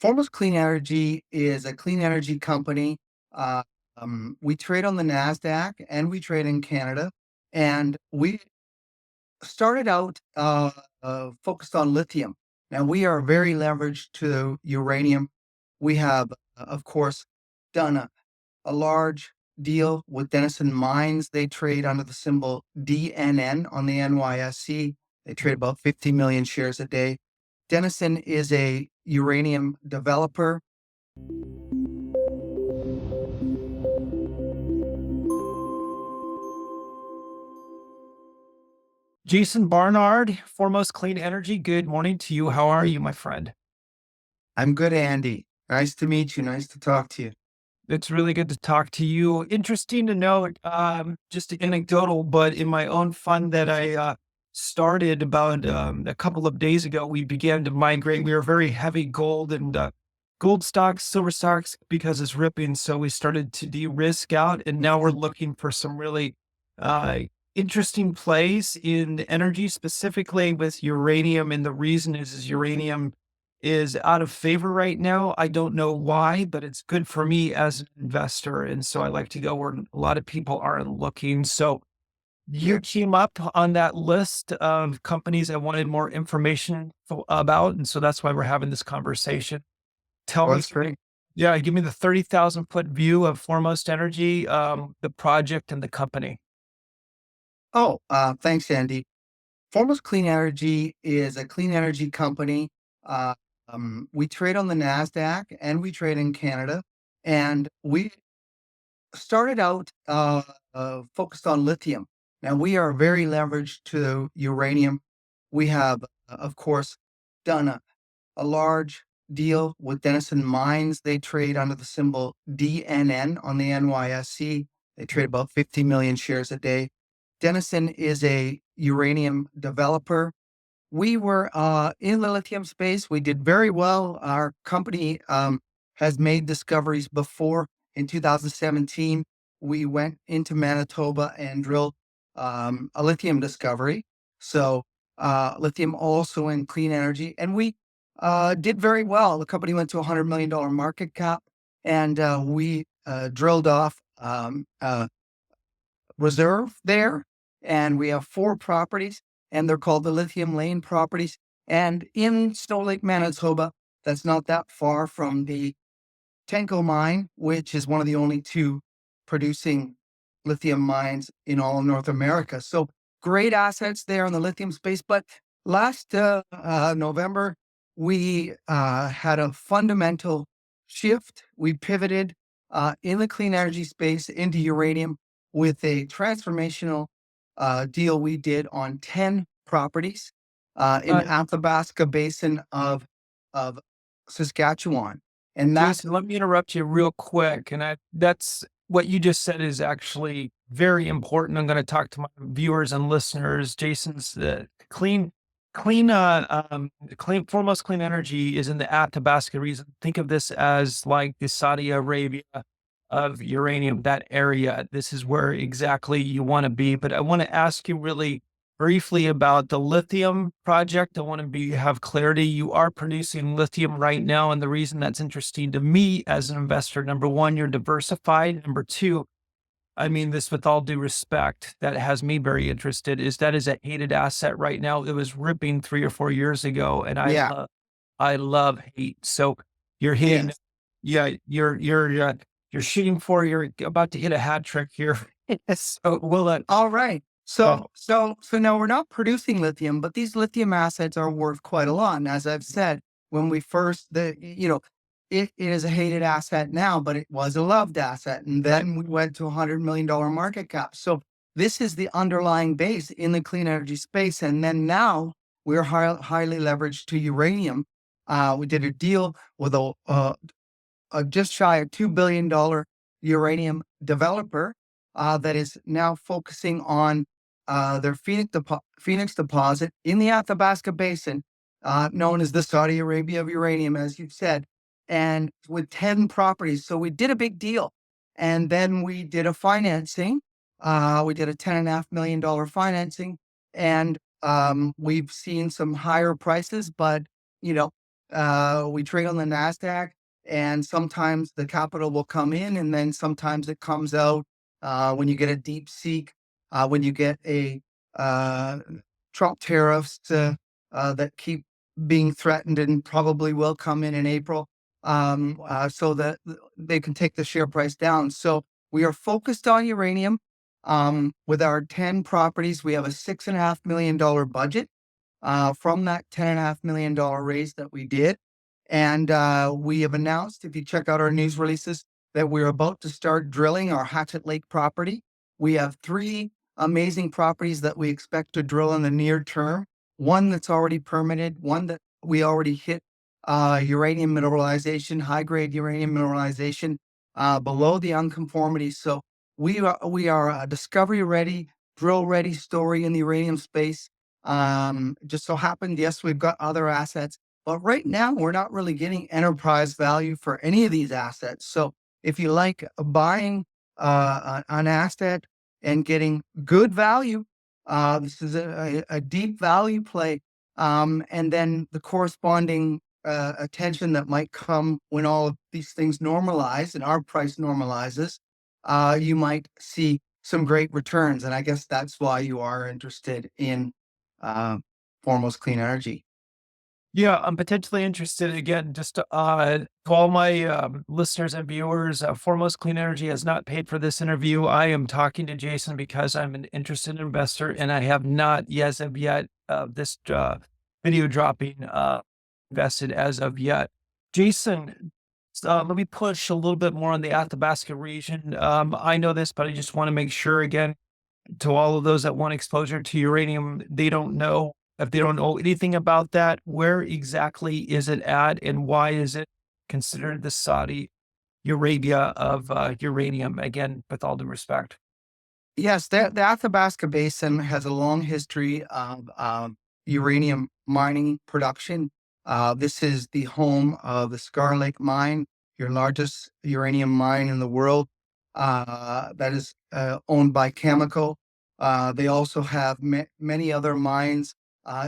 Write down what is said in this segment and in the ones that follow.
Foremost Clean Energy is a clean energy company. Uh, we trade on the NASDAQ and we trade in Canada. And we started out focused on lithium. Now we are very leveraged to uranium. We have, of course, done a large deal with Denison Mines. They trade under the symbol DNN on the NYSE. They trade about 50 million shares a day. Denison is a uranium developer. Jason Barnard, Foremost Clean Energy. Good morning to you. How are you, my friend? I'm good, Andy. Nice to meet you. Nice to talk to you. It's really good to talk to you. Interesting to know, just anecdotal, but in my own fund that I started about a couple of days ago, we began to migrate. We were very heavy gold and gold stocks, silver stocks, because it's ripping. So we started to de-risk out, and now we're looking for some really uh, interesting plays in energy, specifically with uranium. And the reason is uranium is out of favor right now. I don't know why, but it's good for me as an investor. And so I like to go where a lot of people aren't looking. So you came up on that list of companies I wanted more information about. And so that's why we're having this conversation. Tell Well, me, that's great. yeah, give me the 30,000 foot view of Foremost Energy, the project and the company. Thanks, Andy. Foremost Clean Energy is a clean energy company. Uh, we trade on the NASDAQ and we trade in Canada. And we started out focused on lithium. Now we are very leveraged to uranium. We have, of course, done a large deal with Denison Mines. They trade under the symbol DNN on the NYSE. They trade about 50 million shares a day. Denison is a uranium developer. We were in the lithium space. We did very well. Our company has made discoveries before. In 2017, we went into Manitoba and drilled a lithium discovery. So, lithium also in clean energy. And we did very well. The company went to $100 million market cap, and we drilled off reserve there, and we have 4 properties, and they're called the Lithium Lane properties. And in Snow Lake, Manitoba, that's not that far from the Tenko mine, which is one of the only 2 producing lithium mines in all of North America. So great assets there in the lithium space. But last November, we had a fundamental shift. We pivoted in the clean energy space into uranium with a transformational deal we did on 10 properties in the Athabasca Basin of Saskatchewan. And that Jason, let me interrupt you real quick. And that's what you just said is actually very important. I'm going to talk to my viewers and listeners. Jason's foremost clean energy is in the Athabasca region. Think of this as like the Saudi Arabia of uranium, that area. This is where exactly you want to be. But I want to ask you really briefly about the lithium project. I want to have clarity. You are producing lithium right now. And the reason that's interesting to me as an investor, number one, you're diversified. Number two, I mean this with all due respect, that has me very interested, is that is a hated asset right now. It was ripping 3 or 4 years ago. And Yeah. I love hate. So you're hitting, Yes. yeah, you're shooting for, you're about to hit a hat trick here. So All right. uh, So now we're not producing lithium, but these lithium assets are worth quite a lot. And as I've said, when we first, it is a hated asset now, but it was a loved asset. And then we went to $100 million market cap. So this is the underlying base in the clean energy space. And then now we're highly leveraged to uranium. We did a deal with a just shy of $2 billion uranium developer that is now focusing on their Phoenix deposit in the Athabasca Basin, known as the Saudi Arabia of uranium, as you said, and with 10 properties. So we did a big deal. And then we did a financing. We did a $10.5 million financing. And we've seen some higher prices, but, you know, We trade on the NASDAQ, and sometimes the capital will come in, and then sometimes it comes out when you get a deep seek, when you get a uh, Trump tariffs that keep being threatened and probably will come in April, so that they can take the share price down. So we are focused on uranium. With our 10 properties, we have a $6.5 million budget from that $10.5 million raise that we did. And we have announced, if you check out our news releases, that we're about to start drilling our Hatchet Lake property. We have three amazing properties that we expect to drill in the near term. One that's already permitted, one that we already hit uranium mineralization, high grade uranium mineralization below the unconformity. So we are a discovery ready, drill ready story in the uranium space. Just so happened, yes, we've got other assets, but right now we're not really getting enterprise value for any of these assets. So if you like buying an asset and getting good value, this is a deep value play. And then the corresponding attention that might come when all of these things normalize and our price normalizes, you might see some great returns. And I guess that's why you are interested in uh, Foremost Clean Energy. Yeah, I'm potentially interested again, just to all my listeners and viewers, Foremost Clean Energy has not paid for this interview. I am talking to Jason because I'm an interested investor and I have not, as of yet, this video dropping, invested as of yet. Jason, let me push a little bit more on the Athabasca region. I know this, but I just want to make sure again to all of those that want exposure to uranium, they don't know if they don't know anything about that, where exactly is it at and why is it considered the Saudi Arabia of uranium? Again, with all due respect. Yes, the Athabasca Basin has a long history of uranium mining production. This is the home of the Scar Lake mine, your largest uranium mine in the world, that is owned by Cameco. They also have many other mines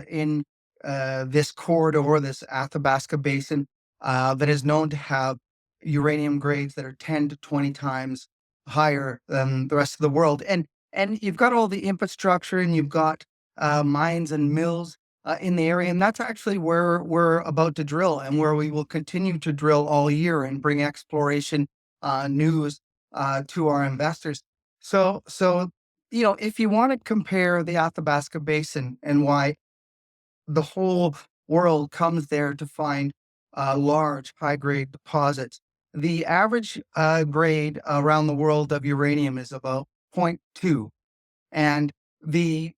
in this corridor, this Athabasca Basin, that is known to have uranium grades that are 10 to 20 times higher than the rest of the world. And you've got all the infrastructure and you've got mines and mills in the area. And that's actually where we're about to drill and where we will continue to drill all year and bring exploration news to our investors. So, if you want to compare the Athabasca Basin and why the whole world comes there to find large, high grade deposits. The average grade around the world of uranium is about zero point 0.2. And the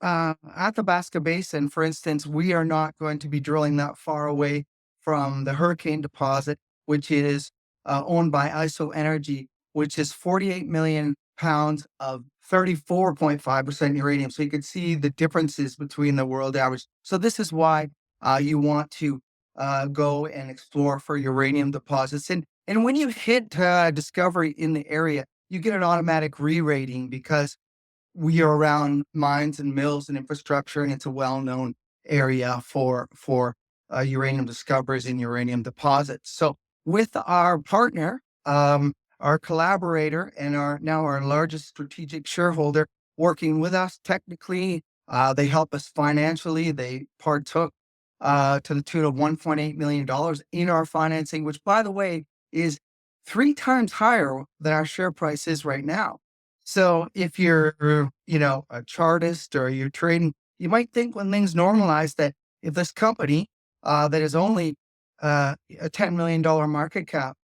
Athabasca Basin, for instance, we are not going to be drilling that far away from the Hurricane deposit, which is owned by ISO Energy, which is 48 million pounds of 34.5% uranium. So you could see the differences between the world average. So this is why you want to go and explore for uranium deposits. And when you hit discovery in the area, you get an automatic re-rating because we are around mines and mills and infrastructure, and it's a well-known area for uranium discoveries and uranium deposits. So, with our partner, our collaborator, and our largest strategic shareholder, working with us technically, they help us financially. They partook to the tune of $1.8 million in our financing, which, by the way, is three times higher than our share price is right now. So if you're, a chartist or you're trading, you might think when things normalize that if this company that is only a $10 million market cap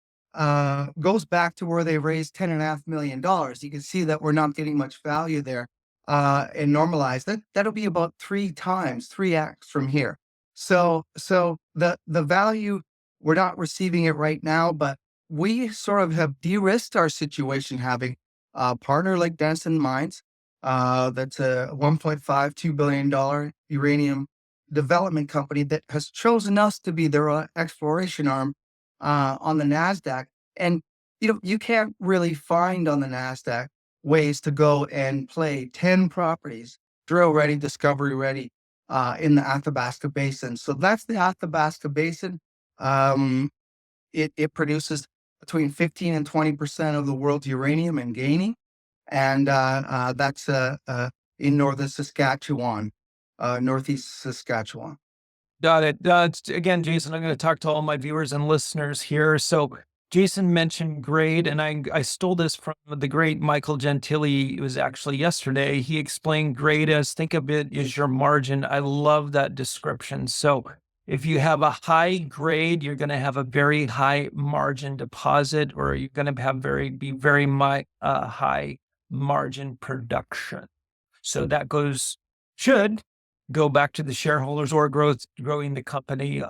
goes back to where they raised $10.5 million, you can see that we're not getting much value there and normalize that. That'll be about 3x from here. So the value, we're not receiving it right now, but we sort of have de-risked our situation having a partner like Denison Mines, that's a $1.52 billion uranium development company that has chosen us to be their exploration arm on the NASDAQ. And, you can't really find on the NASDAQ ways to go and play 10 properties, drill ready, discovery ready, in the Athabasca Basin. So that's the Athabasca Basin. Um, it produces between 15 and 20% of the world's uranium and gaining, and that's in northern Saskatchewan, northeast Saskatchewan. Got it. Again, Jason, I'm going to talk to all my viewers and listeners here. So, Jason mentioned grade, and I stole this from the great Michael Gentili. It was actually yesterday. He explained grade as, think of it as your margin. I love that description. So, if you have a high grade, you're going to have a very high margin deposit, or you're going to have high margin production. So that should go back to the shareholders or growing the company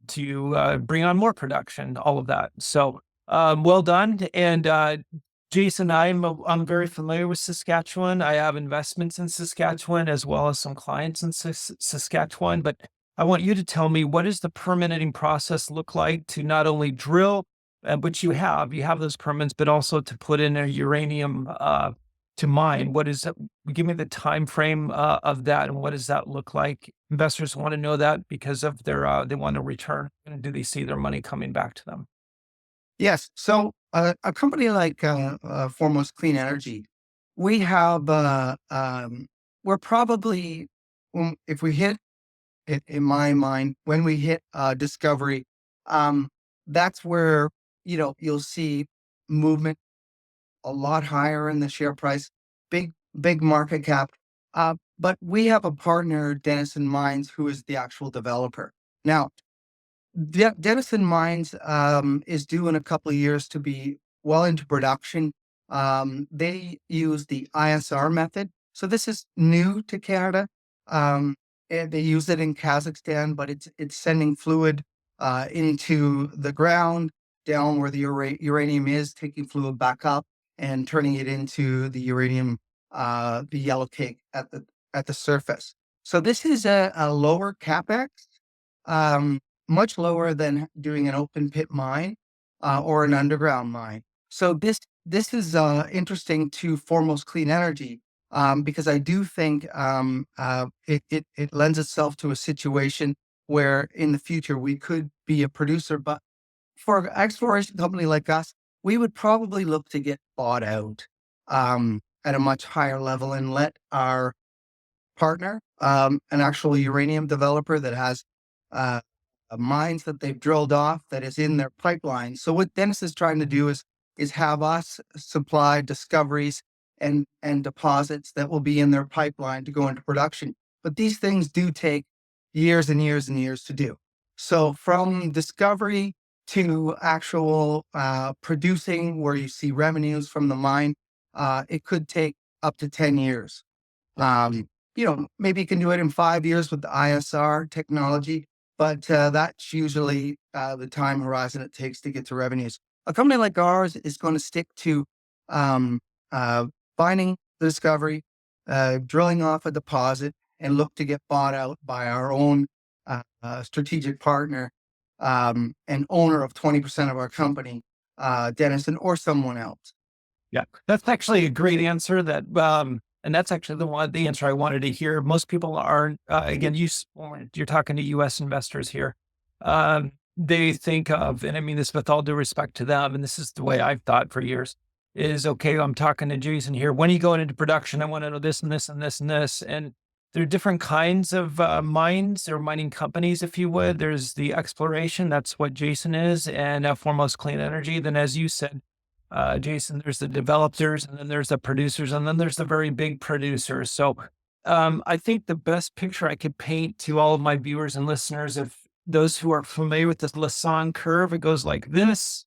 to bring on more production, all of that. So well done. And Jason, I'm very familiar with Saskatchewan. I have investments in Saskatchewan as well as some clients in Saskatchewan. But I want you to tell me, what does the permitting process look like to not only drill, which you have those permits, but also to put in a uranium to mine? What is it? Give me the time frame of that, and what does that look like? Investors want to know that because of they want a return, and do they see their money coming back to them? Yes. So a company like Foremost Clean Energy, we have we're probably if we hit it, in my mind, when we hit discovery, um, that's where you'll see movement a lot higher in the share price, big market cap. But we have a partner, Denison Mines, who is the actual developer. Now, Denison Mines is due in a couple of years to be well into production. They use the ISR method. So this is new to Canada. And they use it in Kazakhstan, but it's sending fluid into the ground down where the uranium is, taking fluid back up and turning it into the uranium, the yellow cake at the surface. So this is a lower capex. Um, Much lower than doing an open pit mine or an underground mine. So this is interesting to Foremost Clean Energy because I do think it lends itself to a situation where in the future we could be a producer. But for an exploration company like us, we would probably look to get bought out at a much higher level and let our partner, an actual uranium developer that has mines that they've drilled off that is in their pipeline. So what Dennis is trying to do is have us supply discoveries and deposits that will be in their pipeline to go into production. But these things do take years and years and years to do. So from discovery to actual producing, where you see revenues from the mine, it could take up to 10 years. Maybe you can do it in 5 years with the ISR technology, but that's usually the time horizon it takes to get to revenues. A company like ours is going to stick to um, finding the discovery, drilling off a deposit, and look to get bought out by our own strategic partner and owner of 20% of our company, Denison, or someone else. Yeah, that's actually a great answer. And that's actually the answer I wanted to hear. Most people aren't. Again, you're talking to U.S. investors here. They think of, and I mean this with all due respect to them, and this is the way I've thought for years. Is okay. I'm talking to Jason here. When are you going into production? I want to know this and this and this and this. And there are different kinds of mines or mining companies, if you would. There's the exploration. That's what Jason is, and Foremost Clean Energy. Then, as you said, Jason, there's the developers, and then there's the producers, and then there's the very big producers. So I think the best picture I could paint to all of my viewers and listeners, if those who are familiar with this Lassonde curve, it goes like this,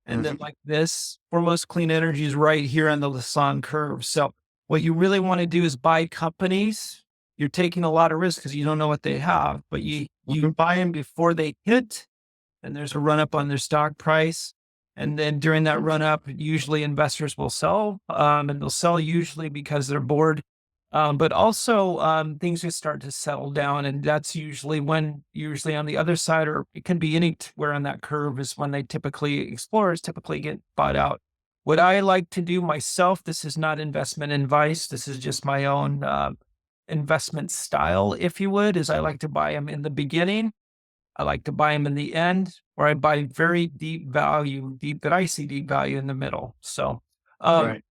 and then like this. Foremost Clean Energy is right here on the Lassonde curve. So what you really want to do is buy companies. You're taking a lot of risk because you don't know what they have, but you buy them before they hit, and there's a run up on their stock price. And then during that run up, usually investors will sell, and they'll sell usually because they're bored. But also things just start to settle down. And that's usually on the other side, or it can be anywhere on that curve, is when explorers typically get bought out. What I like to do myself, this is not investment advice. This is just my own investment style, if you would, is I like to buy them in the beginning. I like to buy them in the end, or I buy very deep value, deep that I see deep value in the middle. So, um, Right.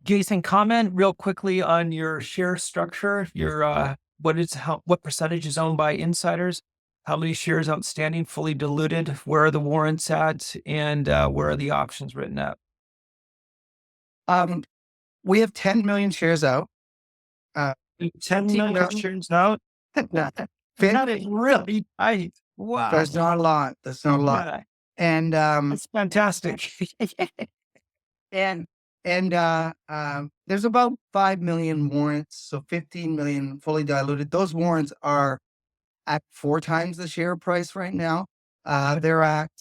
Jason, comment real quickly on your share structure. What percentage is owned by insiders? How many shares outstanding, fully diluted? Where are the warrants at? And where are the options written at? Um, we have 10 million shares out. Uh, 10 15 million million. shares out. Fin- That is really tight. There's Wow. not a lot. There's not a lot. Yeah, And that's fantastic. and there's about 5 million warrants, so 15 million fully diluted. Those warrants are at 4 times the share price right now. They're at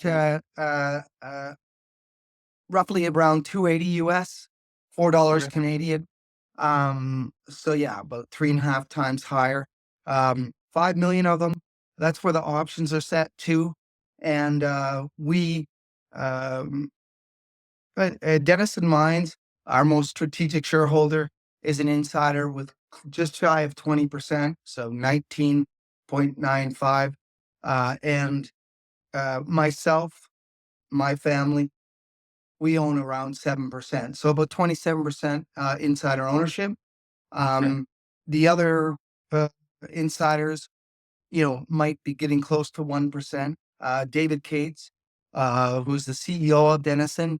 roughly around 280 US, $4 Canadian. So yeah, about 3.5 times higher. 5 million of them. That's where the options are set to. And um, Denison Mines, our most strategic shareholder, is an insider with just shy of 20%, so 19.95. And myself, my family, we own around 7%. So about 27% insider ownership. The other uh, insiders, might be getting close to 1%. David Cates, who's the CEO of Denison,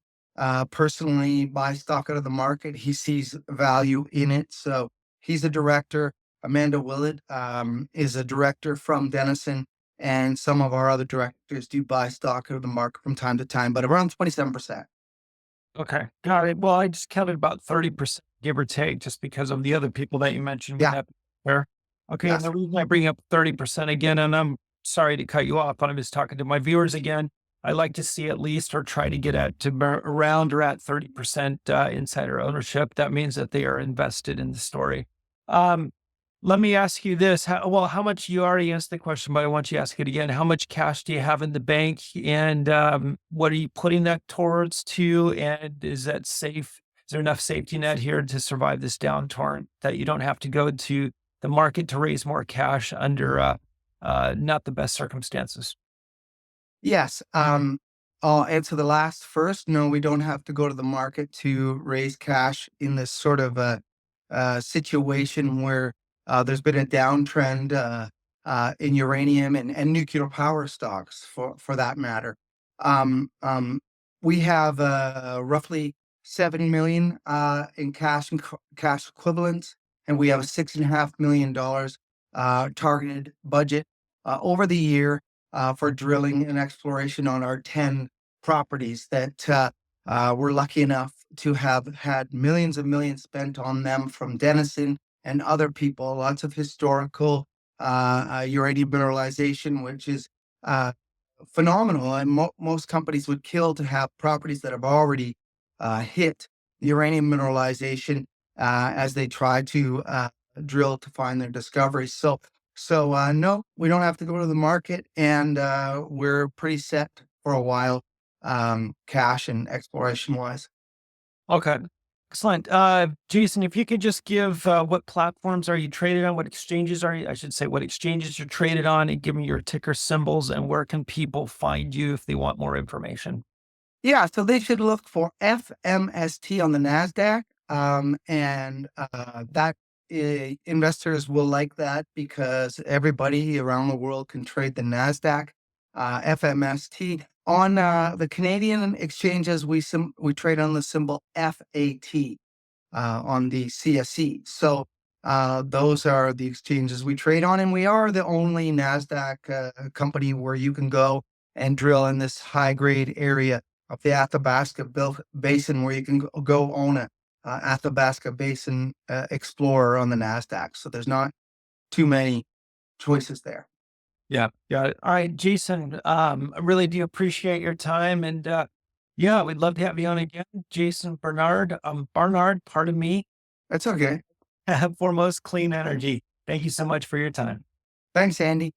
personally buys stock out of the market. He sees value in it. So he's a director. Amanda Willett is a director from Denison. And some of our other directors do buy stock out of the market from time to time, but around 27%. Okay, got it. Well, I just counted about 30%, give or take, just because of the other people that you mentioned with Yeah. that where. Okay, and Yes. the reason I bring up 30% again, and I'm sorry to cut you off, but I'm just talking to my viewers again. I like to see at least or try to get at around or at 30% insider ownership. That means that they are invested in the story. Um, Let me ask you this. How much you already answered the question, but I want you to ask it again. How much cash do you have in the bank? And what are you putting that towards to? And is that safe? Is there enough safety net here to survive this downturn that you don't have to go to the market to raise more cash under not the best circumstances? Yes. I'll answer the last first. No, we don't have to go to the market to raise cash in this sort of situation where there's been a downtrend in uranium and nuclear power stocks, for that matter. Um, um, we have roughly 7 million in cash and cash equivalents, and we have a $6.5 million targeted budget over the year for drilling and exploration on our 10 properties that we're lucky enough to have had millions of millions spent on them from Denison and other people. Lots of historical uranium mineralization, which is phenomenal. And most companies would kill to have properties that have already hit uranium mineralization as they try to drill to find their discoveries. So no, we don't have to go to the market, and we're pretty set for a while, cash and exploration wise. Okay. Excellent. Jason, if you could just give what platforms are you traded on? What exchanges are you, I should say, what exchanges you're traded on and give me your ticker symbols and where can people find you if they want more information? Yeah, so they should look for FMST on the NASDAQ. And that investors will like that because everybody around the world can trade the NASDAQ, FMST. On the Canadian exchanges, we trade on the symbol FAT on the CSE. So those are the exchanges we trade on, and we are the only NASDAQ company where you can go and drill in this high grade area of the Athabasca Basin, where you can go own a Athabasca Basin Explorer on the NASDAQ. So there's not too many choices there. Yeah. Got it. All right, Jason, I really do appreciate your time. And yeah, we'd love to have you on again. Jason Barnard, Barnard, pardon me, That's okay. Foremost Clean Energy. Thank you so much for your time. Thanks, Andy.